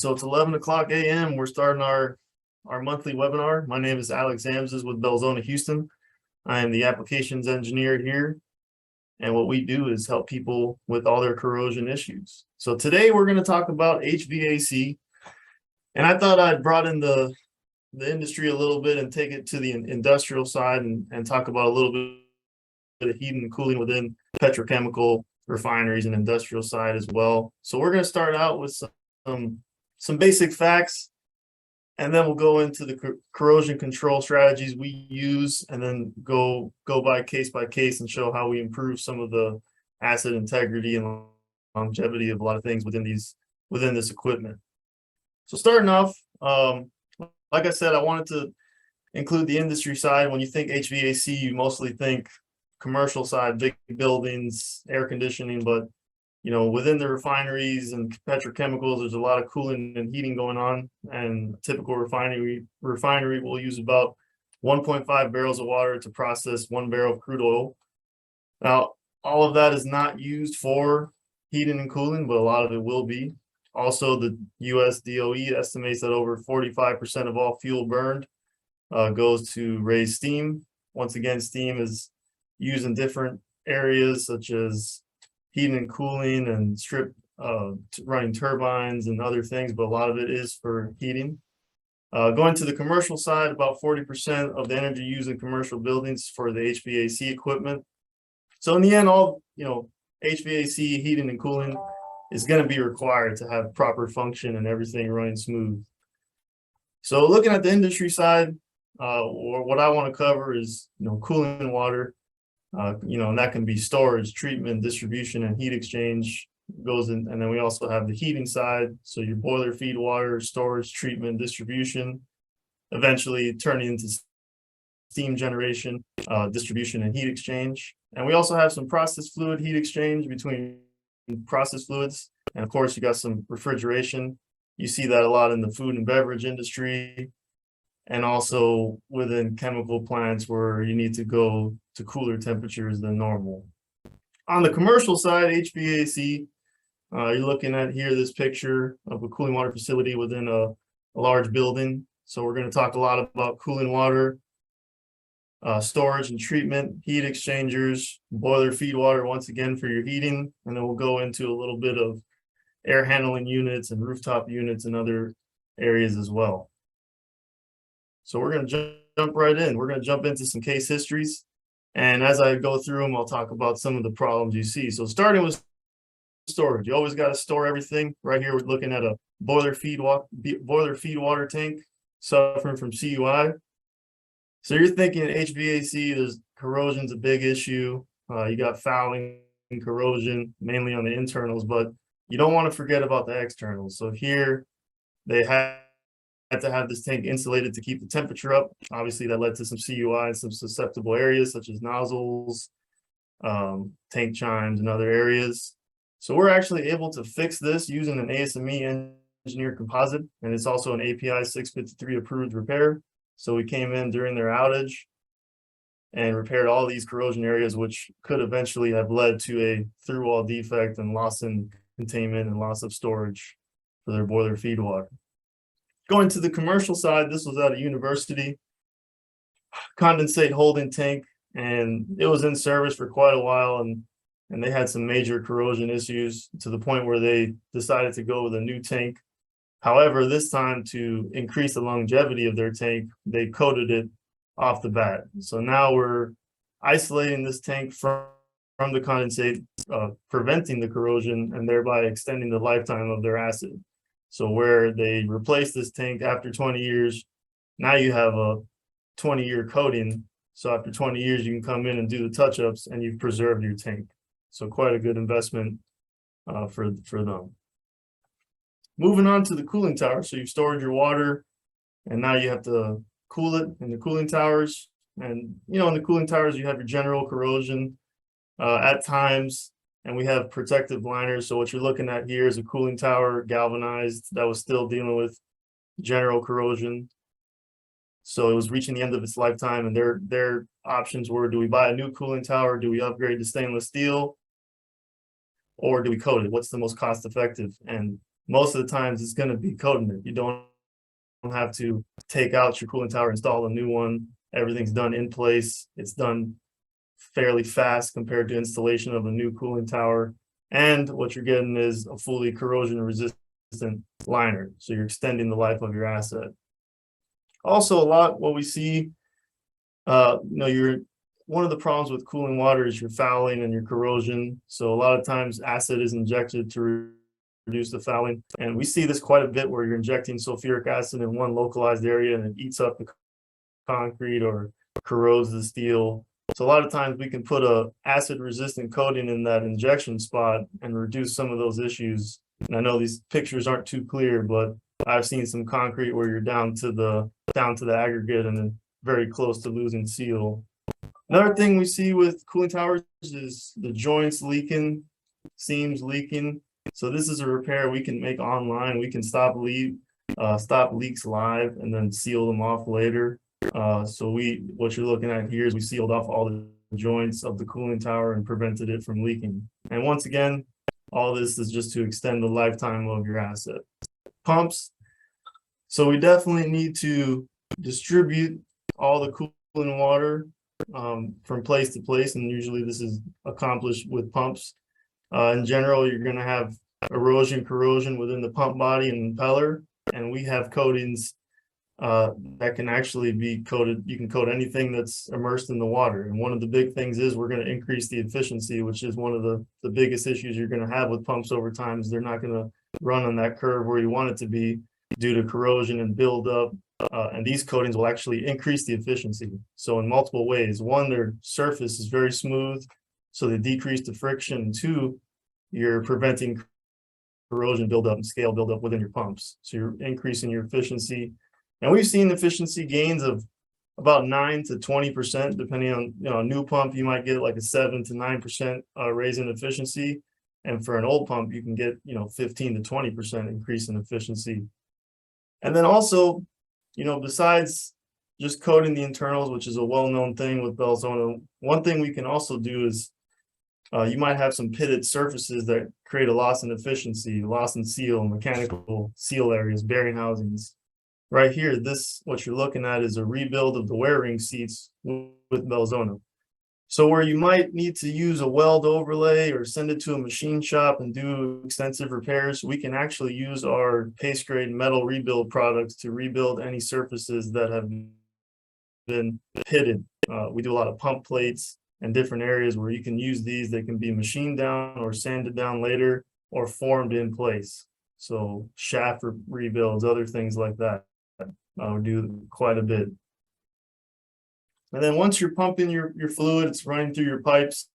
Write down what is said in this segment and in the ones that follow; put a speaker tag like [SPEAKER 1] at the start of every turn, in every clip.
[SPEAKER 1] So it's 11 o'clock a.m. We're starting our monthly webinar. My name is Alex Zamzes with Belzona Houston. I am the applications engineer here. And what we do is help people with all their corrosion issues. So today we're going to talk about HVAC. And I thought I'd brought in the industry a little bit and take it to the industrial side and talk about a little bit of heating and cooling within petrochemical refineries and industrial side as well. So we're going to start out with some basic facts, and then we'll go into the corrosion control strategies we use, and then go by case and show how we improve some of the asset integrity and longevity of a lot of things within this equipment. So starting off, like I said, I wanted to include the industry side. When you think HVAC, you mostly think commercial side, big buildings, air conditioning, but within the refineries and petrochemicals, there's a lot of cooling and heating going on. And a typical refinery will use about 1.5 barrels of water to process 1 barrel of crude oil. Now, all of that is not used for heating and cooling, but a lot of it will be. Also, the US DOE estimates that over 45% of all fuel burned goes to raise steam. Once again, steam is used in different areas such as heating and cooling and running turbines and other things, but a lot of it is for heating. Going to the commercial side, about 40% of the energy used in commercial buildings for the HVAC equipment. So in the end, all HVAC heating and cooling is going to be required to have proper function and everything running smooth. So looking at the industry side, or what I want to cover is cooling water. And that can be storage, treatment, distribution, and heat exchange goes in. And then we also have the heating side. So your boiler feed water, storage, treatment, distribution, eventually turning into steam generation, distribution, and heat exchange. And we also have some process fluid heat exchange between process fluids. And of course, you got some refrigeration. You see that a lot in the food and beverage industry, and also within chemical plants where you need to go to cooler temperatures than normal. On the commercial side, HVAC, you're looking at here this picture of a cooling water facility within a large building. So we're going to talk a lot about cooling water, storage and treatment, heat exchangers, boiler feed water once again for your heating, and then we'll go into a little bit of air handling units and rooftop units and other areas as well. So we're going to jump right in. We're going to jump into some case histories. And as I go through them, I'll talk about some of the problems you see. So starting with storage, you always got to store everything. Right here, we're looking at a boiler feed water tank suffering from CUI. So you're thinking HVAC, corrosion's a big issue. You got fouling and corrosion, mainly on the internals, but you don't want to forget about the externals. So here, they had to have this tank insulated to keep the temperature up. Obviously, that led to some CUI and some susceptible areas such as nozzles, tank chimes, and other areas. So we're actually able to fix this using an ASME engineered composite, and it's also an API 653 approved repair. So we came in during their outage and repaired all these corrosion areas, which could eventually have led to a through-wall defect and loss in containment and loss of storage for their boiler feed water. Going to the commercial side, this was at a university, condensate holding tank, and it was in service for quite a while, and they had some major corrosion issues to the point where they decided to go with a new tank. However, this time, to increase the longevity of their tank, they coated it off the bat. So now we're isolating this tank from the condensate, preventing the corrosion, and thereby extending the lifetime of their asset. So where they replaced this tank after 20 years, now you have a 20-year coating. So after 20 years, you can come in and do the touch-ups, and you've preserved your tank. So quite a good investment for them. Moving on to the cooling tower. So you've stored your water, and now you have to cool it in the cooling towers. And in the cooling towers, you have your general corrosion at times. And we have protective liners. So what you're looking at here is a cooling tower, galvanized, that was still dealing with general corrosion. So it was reaching the end of its lifetime, and their options were, do we buy a new cooling tower? Do we upgrade to stainless steel? Or do we coat it? What's the most cost effective? And most of the times it's going to be coating it. You don't have to take out your cooling tower, install a new one. Everything's done in place. It's done fairly fast compared to installation of a new cooling tower. And what you're getting is a fully corrosion resistant liner. So you're extending the life of your asset. Also, a lot what we see, one of the problems with cooling water is your fouling and your corrosion. So a lot of times acid is injected to reduce the fouling. And we see this quite a bit where you're injecting sulfuric acid in one localized area and it eats up the concrete or corrodes the steel. So a lot of times we can put a acid resistant coating in that injection spot and reduce some of those issues. And I know these pictures aren't too clear, but I've seen some concrete where you're down to the aggregate and then very close to losing seal. Another thing we see with cooling towers is the joints leaking, seams leaking. So this is a repair we can make online. We can stop leaks live and then seal them off later. So what you're looking at here is we sealed off all the joints of the cooling tower and prevented it from leaking. And once again, all this is just to extend the lifetime of your asset. Pumps. So we definitely need to distribute all the cooling water from place to place, and usually this is accomplished with pumps. In general, you're going to have erosion, corrosion within the pump body and impeller, and we have coatings that can actually be coated. You can coat anything that's immersed in the water. And one of the big things is we're going to increase the efficiency, which is one of the biggest issues you're going to have with pumps over time is they're not going to run on that curve where you want it to be due to corrosion and buildup. And these coatings will actually increase the efficiency. So in multiple ways. One, their surface is very smooth, so they decrease the friction. Two, you're preventing corrosion buildup and scale buildup within your pumps. So you're increasing your efficiency. And we've seen efficiency gains of about 9 to 20%, depending on, a new pump, you might get like a 7 to 9% raise in efficiency. And for an old pump, you can get, 15 to 20% increase in efficiency. And then also, besides just coating the internals, which is a well-known thing with Belzona, one thing we can also do is you might have some pitted surfaces that create a loss in efficiency, loss in seal, mechanical seal areas, bearing housings. Right here, what you're looking at is a rebuild of the wear ring seats with Belzona. So where you might need to use a weld overlay or send it to a machine shop and do extensive repairs, we can actually use our paste grade metal rebuild products to rebuild any surfaces that have been pitted. We do a lot of pump plates and different areas where you can use these. They can be machined down or sanded down later or formed in place. So shaft rebuilds, other things like that. We do quite a bit. And then once you're pumping your fluid, it's running through your pipes.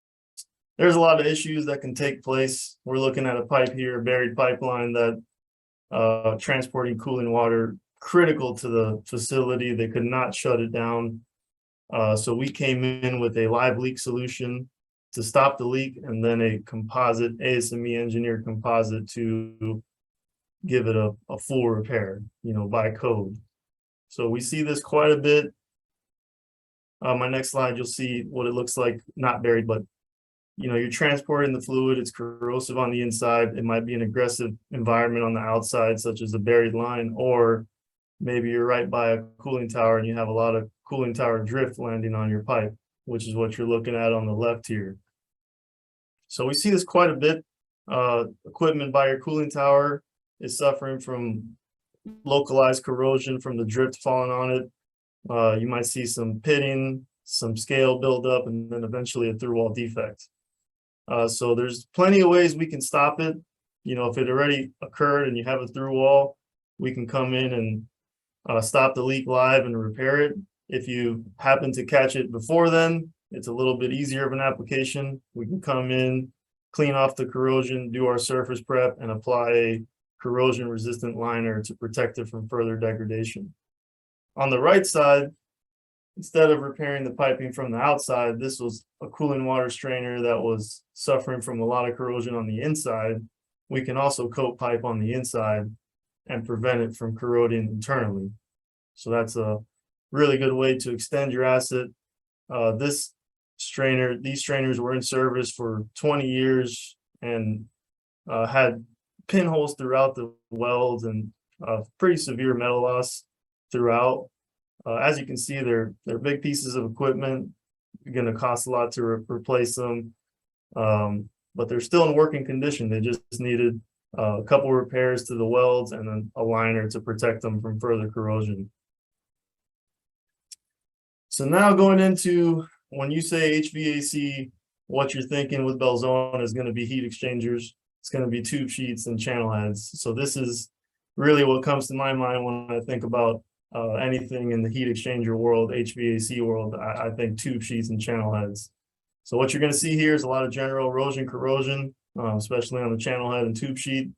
[SPEAKER 1] There's a lot of issues that can take place. We're looking at a pipe here, a buried pipeline that transporting cooling water, critical to the facility. They could not shut it down. So we came in with a live leak solution to stop the leak, and then a composite, ASME engineered composite to give it a full repair, by code. So we see this quite a bit. My next slide, you'll see what it looks like, not buried, but you're transporting the fluid. It's corrosive on the inside. It might be an aggressive environment on the outside, such as a buried line, or maybe you're right by a cooling tower and you have a lot of cooling tower drift landing on your pipe, which is what you're looking at on the left here. So we see this quite a bit. Equipment by your cooling tower is suffering from localized corrosion from the drift falling on it. You might see some pitting, some scale buildup, and then eventually a through wall defect. So there's plenty of ways we can stop it. If it already occurred and you have a through wall, we can come in and stop the leak live and repair it. If you happen to catch it before then, it's a little bit easier of an application. We can come in, clean off the corrosion, do our surface prep, and apply a corrosion resistant liner to protect it from further degradation. On the right side, instead of repairing the piping from the outside, this was a cooling water strainer that was suffering from a lot of corrosion on the inside. We can also coat pipe on the inside and prevent it from corroding internally. So that's a really good way to extend your asset. These strainers were in service for 20 years and had pinholes throughout the welds and pretty severe metal loss throughout. As you can see, they're big pieces of equipment. Going to cost a lot to replace them, but they're still in working condition. They just needed a couple repairs to the welds and then a liner to protect them from further corrosion. So now going into, when you say HVAC, what you're thinking with Belzona is going to be heat exchangers. It's going to be tube sheets and channel heads. So this is really what comes to my mind when I think about anything in the heat exchanger world, HVAC world. I think tube sheets and channel heads. So what you're going to see here is a lot of general erosion, corrosion, especially on the channel head and tube sheet.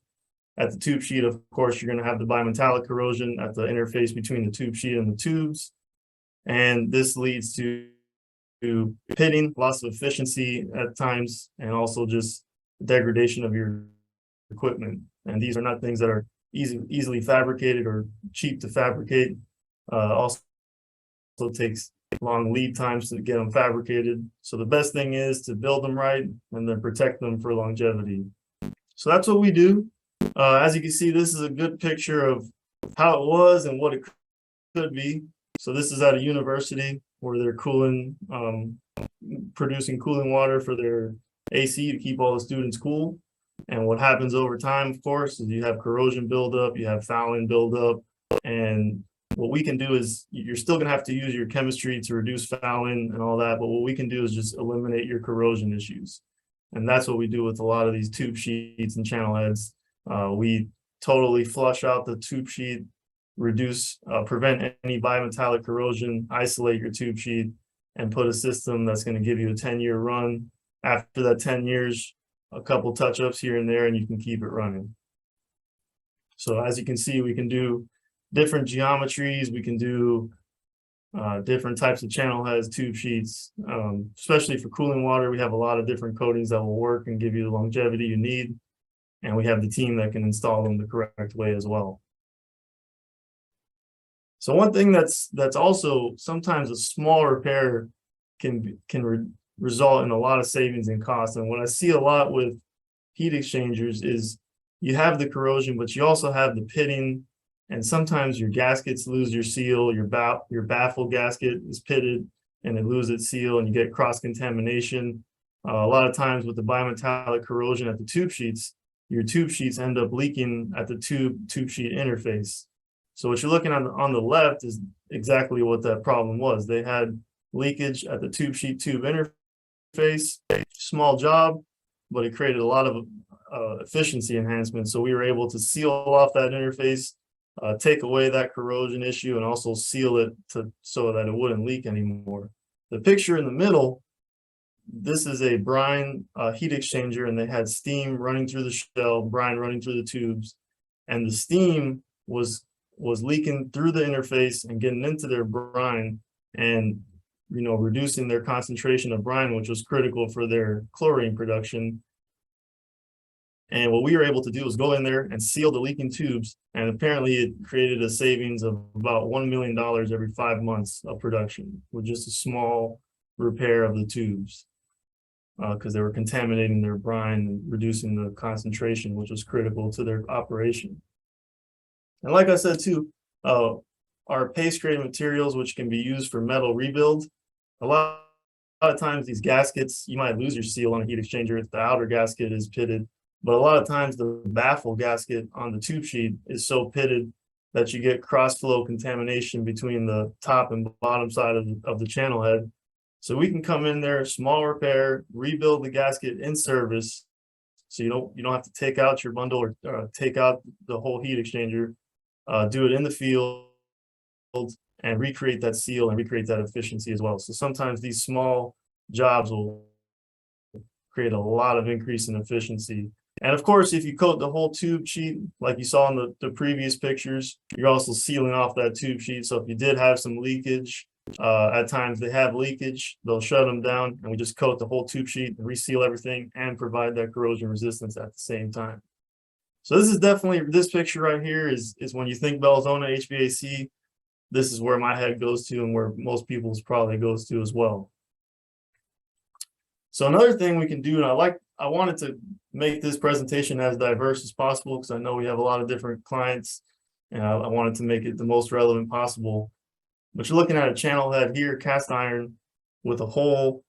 [SPEAKER 1] At the tube sheet, of course, you're going to have the bimetallic corrosion at the interface between the tube sheet and the tubes. And this leads to pitting, loss of efficiency at times, and also just degradation of your equipment. And these are not things that are easily fabricated or cheap to fabricate. Also takes long lead times to get them fabricated. So the best thing is to build them right and then protect them for longevity. So that's what we do. As you can see, this is a good picture of how it was and what it could be. So this is at a university where they're cooling, producing cooling water for their AC to keep all the students cool. And what happens over time, of course, is you have corrosion buildup, you have fouling buildup. And what we can do is, you're still going to have to use your chemistry to reduce fouling and all that. But what we can do is just eliminate your corrosion issues. And that's what we do with a lot of these tube sheets and channel heads. We totally flush out the tube sheet, reduce, prevent any bimetallic corrosion, isolate your tube sheet, and put a system that's going to give you a 10-year run. After that 10 years, a couple touch-ups here and there, and you can keep it running. So as you can see, we can do different geometries. We can do different types of channel heads, tube sheets, especially for cooling water. We have a lot of different coatings that will work and give you the longevity you need. And we have the team that can install them the correct way as well. So one thing that's also sometimes a small repair can result in a lot of savings in cost. And what I see a lot with heat exchangers is you have the corrosion, but you also have the pitting, and sometimes your gaskets lose your seal, your baffle gasket is pitted and it loses its seal and you get cross-contamination. A lot of times with the bimetallic corrosion at the tube sheets, your tube sheets end up leaking at the tube sheet interface. So what you're looking at on the left is exactly what that problem was. They had leakage at the tube sheet tube interface, small job, but it created a lot of efficiency enhancements. So we were able to seal off that interface, take away that corrosion issue, and also seal it so that it wouldn't leak anymore. The picture in the middle, this is a brine heat exchanger, and they had steam running through the shell, brine running through the tubes, and the steam was leaking through the interface and getting into their brine and reducing their concentration of brine, which was critical for their chlorine production. And what we were able to do was go in there and seal the leaking tubes, and apparently it created a savings of about $1 million every 5 months of production with just a small repair of the tubes, because they were contaminating their brine and reducing the concentration, which was critical to their operation. And like I said too, our paste grade materials, which can be used for metal rebuild, a lot of times these gaskets, you might lose your seal on a heat exchanger if the outer gasket is pitted. But a lot of times the baffle gasket on the tube sheet is so pitted that you get cross-flow contamination between the top and bottom side of the channel head. So we can come in there, small repair, rebuild the gasket in service. So you don't have to take out your bundle or take out the whole heat exchanger. Do it in the field and recreate that seal and recreate that efficiency as well. So sometimes these small jobs will create a lot of increase in efficiency. And of course, if you coat the whole tube sheet, like you saw in the previous pictures, you're also sealing off that tube sheet. So if you did have some leakage, at times they have leakage, they'll shut them down, and we just coat the whole tube sheet and reseal everything and provide that corrosion resistance at the same time. So this is definitely, this picture right here is when you think Belzona HVAC, this is where my head goes to and where most people's probably goes to as well. So another thing we can do, and I wanted to make this presentation as diverse as possible because I know we have a lot of different clients, and I wanted to make it the most relevant possible. But you're looking at a channel head here, cast iron, with a hole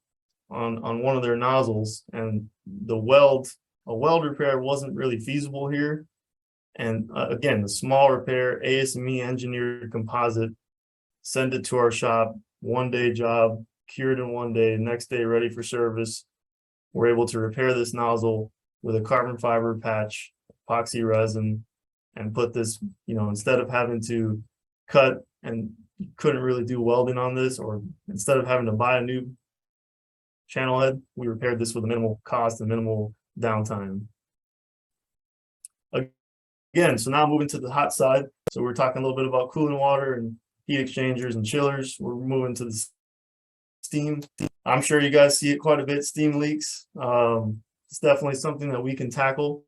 [SPEAKER 1] on one of their nozzles, and a weld repair wasn't really feasible here. And again, the small repair, ASME engineered composite, send it to our shop, 1-day job, cured in 1 day, next day ready for service. We're able to repair this nozzle with a carbon fiber patch, epoxy resin, and put this, instead of having to cut, and couldn't really do welding on this, or instead of having to buy a new channel head, we repaired this with a minimal cost and minimal downtime. Again, so now moving to the hot side. So we're talking a little bit about cooling water and heat exchangers and chillers. We're moving to the steam. I'm sure you guys see it quite a bit, steam leaks. It's definitely something that we can tackle.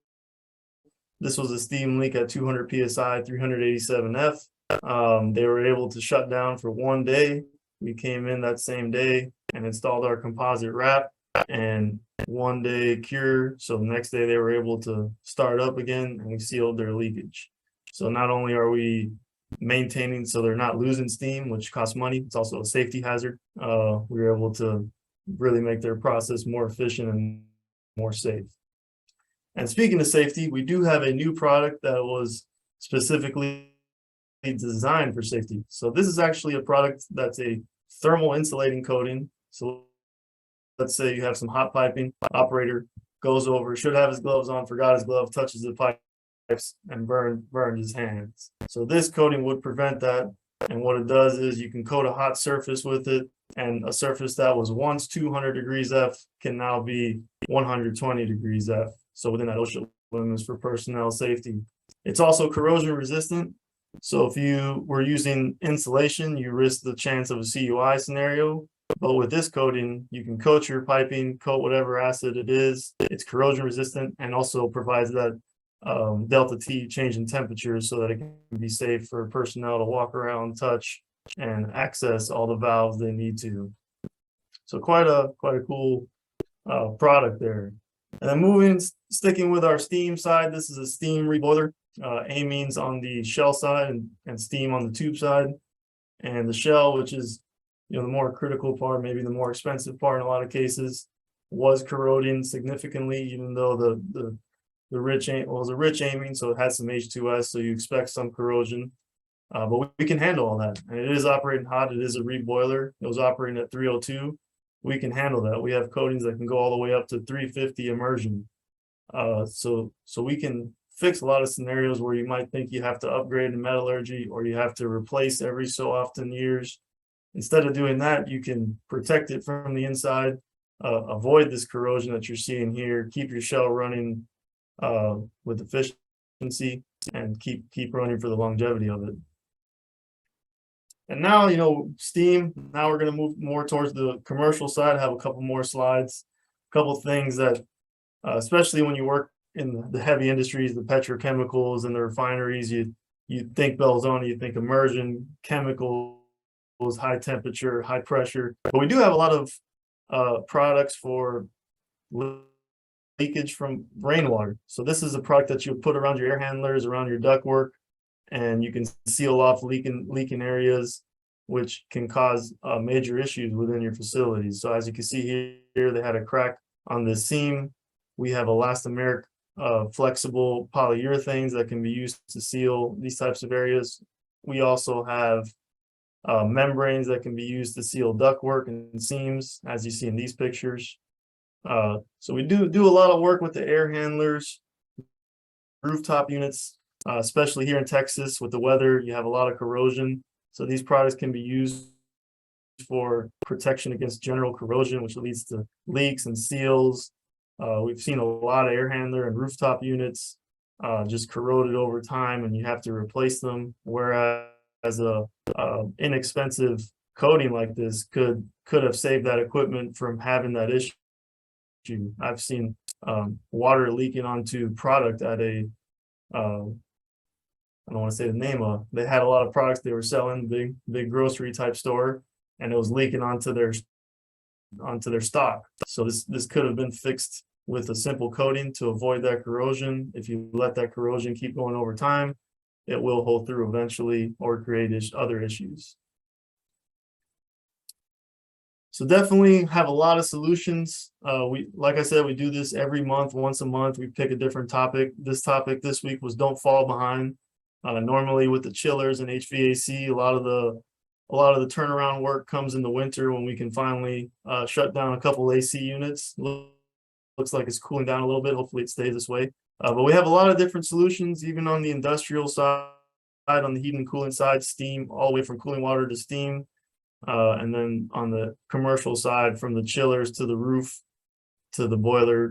[SPEAKER 1] This was a steam leak at 200 PSI, 387 F. They were able to shut down for 1 day. We came in that same day and installed our composite wrap, and 1 day cure. So the next day they were able to start up again, and we sealed their leakage. So not only are we maintaining so they're not losing steam, which costs money, it's also a safety hazard. We were able to really make their process more efficient and more safe. And speaking of safety, we do have a new product that was specifically designed for safety. So this is actually a product that's a thermal insulating coating. So let's say you have some hot piping, operator goes over, should have his gloves on, forgot his glove, touches the pipes and burned his hands. So this coating would prevent that. And what it does is you can coat a hot surface with it, and a surface that was once 200 degrees F can now be 120 degrees F. So within that OSHA limits for personnel safety. It's also corrosion resistant. So if you were using insulation, you risk the chance of a CUI scenario. But with this coating, you can coat your piping, coat whatever acid it is. It's corrosion resistant and also provides that delta T change in temperature so that it can be safe for personnel to walk around, touch, and access all the valves they need to. So quite a cool product there. And then sticking with our steam side, this is a steam reboiler. Amines on the shell side and steam on the tube side. And the shell, which is the more critical part, maybe the more expensive part in a lot of cases, was corroding significantly, even though the rich was a rich amine, so it had some H2S, so you expect some corrosion. But we can handle all that. And it is operating hot. It is a reboiler. It was operating at 302. We can handle that. We have coatings that can go all the way up to 350 immersion. So we can fix a lot of scenarios where you might think you have to upgrade in metallurgy or you have to replace every so often years. Instead of doing that, you can protect it from the inside, avoid this corrosion that you're seeing here, keep your shell running with efficiency, and keep running for the longevity of it. And now, steam, now we're going to move more towards the commercial side. I have a couple more slides, a couple things that, especially when you work in the heavy industries, the petrochemicals and the refineries, you think Belzoni, you think immersion, chemicals, high temperature, high pressure. But we do have a lot of products for leakage from rainwater. So this is a product that you put around your air handlers, around your ductwork, and you can seal off leaking areas, which can cause major issues within your facilities. So as you can see here, they had a crack on the seam. We have elastomeric flexible polyurethanes that can be used to seal these types of areas. We also have membranes that can be used to seal ductwork and seams, as you see in these pictures. So we do a lot of work with the air handlers, rooftop units, especially here in Texas with the weather. You have a lot of corrosion. So these products can be used for protection against general corrosion, which leads to leaks and seals. We've seen a lot of air handler and rooftop units just corroded over time, and you have to replace them. Whereas a inexpensive coating like this could have saved that equipment from having that issue. I've seen water leaking onto product at a I don't want to say the name of. They had a lot of products they were selling, big grocery type store, and it was leaking onto their onto their stock. So this could have been fixed with a simple coating to avoid that corrosion. If you let that corrosion keep going over time, it will hold through eventually or create other issues. So definitely have a lot of solutions. Like I said, we do this every month, once a month. We pick a different topic. This topic this week was don't fall behind. Normally with the chillers and HVAC, a lot of the turnaround work comes in the winter when we can finally shut down a couple AC units. Looks like it's cooling down a little bit. Hopefully it stays this way. But we have a lot of different solutions, even on the industrial side, on the heating and cooling side, steam, all the way from cooling water to steam. And then on the commercial side, from the chillers to the roof to the boiler